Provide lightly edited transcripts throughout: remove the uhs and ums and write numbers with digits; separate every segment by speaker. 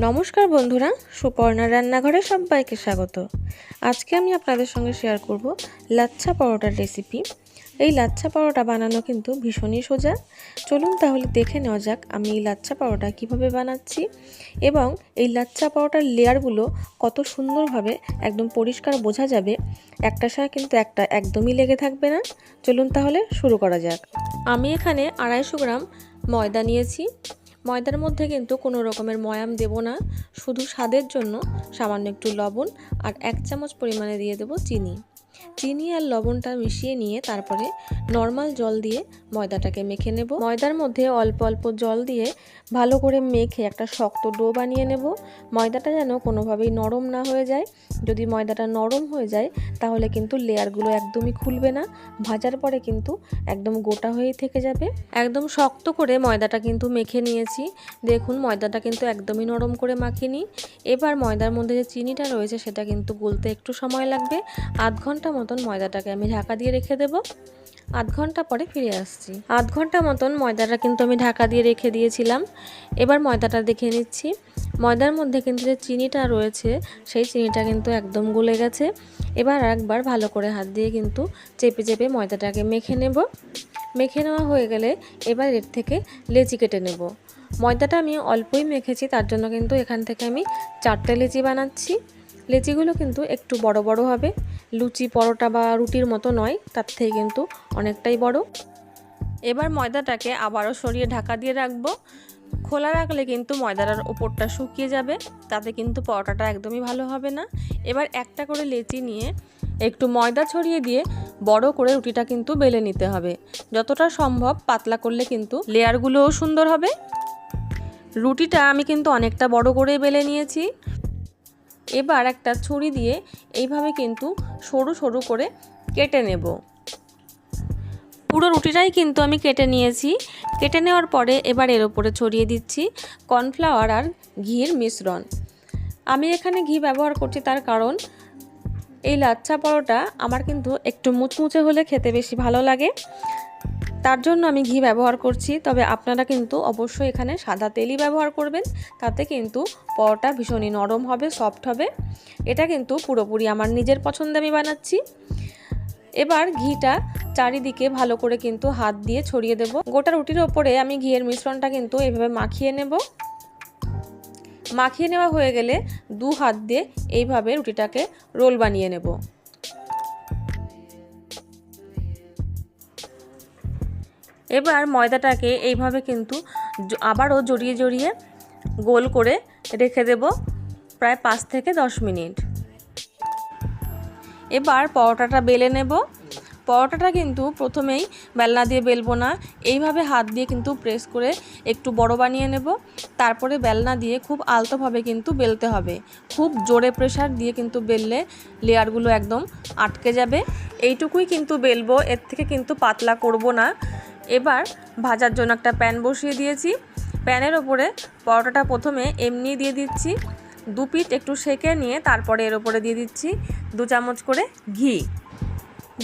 Speaker 1: নমস্কার বন্ধুরা, সুপর্ণা রান্নাঘরে সবাইকে স্বাগত। আজকে আমি আপনাদের সঙ্গে শেয়ার করব লাচ্ছা পরোটার রেসিপি। এই লাচ্ছা পরোটা বানানো কিন্তু ভীষণই সোজা। চলুন তাহলে দেখে নেওয়া যাক আমি এই লাচ্ছা পরোটা কিভাবে বানাচ্ছি এবং এই লাচ্ছা পরোটার লেয়ারগুলো কত সুন্দরভাবে একদম পরিষ্কার বোঝা যাবে। একটার সঙ্গে কিন্তু একটা একদমই লেগে থাকবে না। চলুন তাহলে শুরু করা যাক। আমি এখানে 250 গ্রাম ময়দা নিয়েছি। ময়দার মধ্যে কিন্তু কোনো রকমের ময়াম দেব না, শুধু স্বাদের জন্য সামান্য একটু লবণ আর 1 চামচ পরিমাণে দিয়ে দেব চিনি। চিনি আর লবণটা মিশিয়ে নিয়ে তারপরে নর্মাল জল দিয়ে ময়দাটাকে মেখে নেব। ময়দার মধ্যে অল্প অল্প জল দিয়ে ভালো করে মেখে একটা শক্ত ডো বানিয়ে নেব। ময়দাটা যেন কোনোভাবেই নরম না হয়ে যায়। যদি ময়দাটা নরম হয়ে যায় তাহলে কিন্তু লেয়ারগুলো একদমই খুলবে না, ভাজার পরে কিন্তু একদম গোটা হয়েই থেকে যাবে। একদম শক্ত করে ময়দাটা কিন্তু মেখে নিয়েছি। দেখুন ময়দাটা কিন্তু একদমই নরম করে মাখিনি। এবার ময়দার মধ্যে যে চিনিটা রয়েছে সেটা কিন্তু গলতে একটু সময় লাগবে। আধ ঘন্টা মতন ময়দাটাকে আমি ঢাকা দিয়ে রেখে দেব। আধ ঘন্টা পরে ফিরে আসছি। আধ ঘন্টা মতন ময়দাটা কিন্তু আমি ঢাকা দিয়ে রেখে দিয়েছিলাম। এবার ময়দাটা দেখে নিচ্ছি। ময়দার মধ্যে কিন্তু যে চিনিটা রয়েছে সেই চিনিটা কিন্তু একদম গলে গেছে। এবার একবার ভালো করে হাত দিয়ে কিন্তু চেপে চেপে ময়দাটাকে মেখে নেব। মেখে নেওয়া হয়ে গেলে এবার এর থেকে লেচি কেটে নেব। ময়দাটা আমি অল্পই মেখেছি, তার জন্য কিন্তু এখান থেকে আমি 4টে লেচি বানাচ্ছি। লেচিগুলো কিন্তু একটু বড় বড় হবে, লুচি পরোটা বা রুটির মতো নয়, তার থেকে কিন্তু অনেকটাই বড়। এবার ময়দাটাকে আবারও সরিয়ে ঢাকা দিয়ে রাখবো। খোলা রাখলে কিন্তু ময়দাটার ওপরটা শুকিয়ে যাবে, তাতে কিন্তু পরোটাটা একদমই ভালো হবে না। এবার একটা করে লেচি নিয়ে একটু ময়দা ছড়িয়ে দিয়ে বড় করে রুটিটা কিন্তু বেলে নিতে হবে। যতটা সম্ভব পাতলা করলে কিন্তু লেয়ারগুলোও সুন্দর হবে। রুটিটা আমি কিন্তু অনেকটা বড় করে বেলে নিয়েছি। এবার একটা ছুরি দিয়ে এইভাবে কিন্তু সরু সরু করে কেটে নেব। পুরো রুটিটাই কিন্তু আমি কেটে নিয়েছি। কেটে নেওয়ার পরে এবার এর উপরে ছড়িয়ে দিচ্ছি কর্নফ্লাওয়ার আর ঘির মিশ্রণ। আমি এখানে ঘি ব্যবহার করছি, তার কারণ এই লাচ্ছা পরোটা আমার কিন্তু একটু মুচমুচে হলে খেতে বেশি ভালো লাগে, তার জন্য আমি ঘি ব্যবহার করছি। তবে আপনারা কিন্তু অবশ্যই এখানে সাদা তেলই ব্যবহার করবেন, তাতে কিন্তু পরোটা ভীষণই নরম হবে, সফট হবে। এটা কিন্তু পুরোপুরি আমার নিজের পছন্দে আমি বানাচ্ছি। এবার ঘিটা চারিদিকে ভালো করে কিন্তু হাত দিয়ে ছড়িয়ে দেব। গোটা রুটির ওপরে আমি ঘিয়ের মিশ্রণটা কিন্তু এইভাবে মাখিয়ে নেব। মাখিয়ে নেওয়া হয়ে গেলে 2 হাত দিয়ে এইভাবে রুটিটাকে রোল বানিয়ে নেব। এবার ময়দাটাকে এইভাবে কিন্তু আবারও জড়িয়ে জড়িয়ে গোল করে রেখে দেব প্রায় 5 থেকে 10 মিনিট। এবার পরোটাটা বেলে নেব। পরোটাটা কিন্তু প্রথমেই বেলনা দিয়ে বেলবো না, এইভাবে হাত দিয়ে কিন্তু প্রেস করে একটু বড় বানিয়ে নেব। তারপরে বেলনা দিয়ে খুব আলতোভাবে কিন্তু বেলতে হবে। খুব জোরে প্রেসার দিয়ে কিন্তু বেললে লেয়ারগুলো একদম আটকে যাবে। এইটুকুই কিন্তু বেলবো, এর থেকে কিন্তু পাতলা করব না। এবার ভাজার জন্য একটা প্যান বসিয়ে দিয়েছি। প্যানের ওপরে পরোটাটা প্রথমে এমনি দিয়ে দিচ্ছি। 2 পিঠ একটু সেঁকে নিয়ে তারপরে এর ওপরে দিয়ে দিচ্ছি 2 চামচ করে ঘি।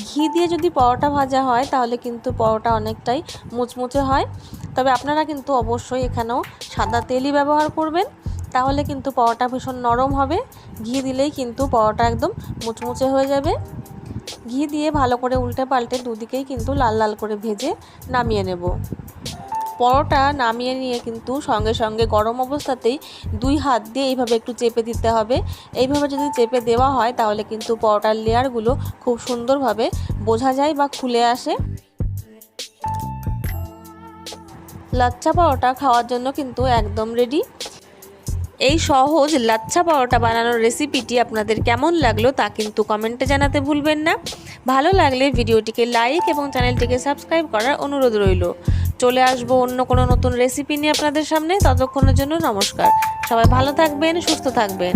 Speaker 1: ঘি দিয়ে যদি পরোটা ভাজা হয় তাহলে কিন্তু পরোটা অনেকটাই মুচমুচে হয়। তবে আপনারা কিন্তু অবশ্যই এখানেও সাদা তেলই ব্যবহার করবেন, তাহলে কিন্তু পরোটা ভীষণ নরম হবে। ঘি দিলেই কিন্তু পরোটা একদম মুচমুচে হয়ে যাবে। ঘি দিয়ে ভালো করে উল্টে পাল্টে দুদিকেই কিন্তু লাল লাল করে ভেজে নামিয়ে নেব। পরোটা নামিয়ে নিয়ে কিন্তু সঙ্গে সঙ্গে গরম অবস্থাতেই 2 হাত দিয়ে এইভাবে একটু চেপে দিতে হবে। এইভাবে যদি চেপে দেওয়া হয় তাহলে কিন্তু পরোটার লেয়ারগুলো খুব সুন্দরভাবে বোঝা যায় বা খুলে আসে। লাচ্ছা পরোটা খাওয়ার জন্য কিন্তু একদম রেডি। এই সহজ লাচ্ছা পরোটা বানানোর রেসিপিটি আপনাদের কেমন লাগলো তা কিন্তু কমেন্টে জানাতে ভুলবেন না। ভালো লাগলে ভিডিওটিকে লাইক এবং চ্যানেলটিকে সাবস্ক্রাইব করার অনুরোধ রইল। চলে আসবো অন্য কোনো নতুন রেসিপি নিয়ে আপনাদের সামনে। ততক্ষণের জন্য নমস্কার। সবাই ভালো থাকবেন, সুস্থ থাকবেন।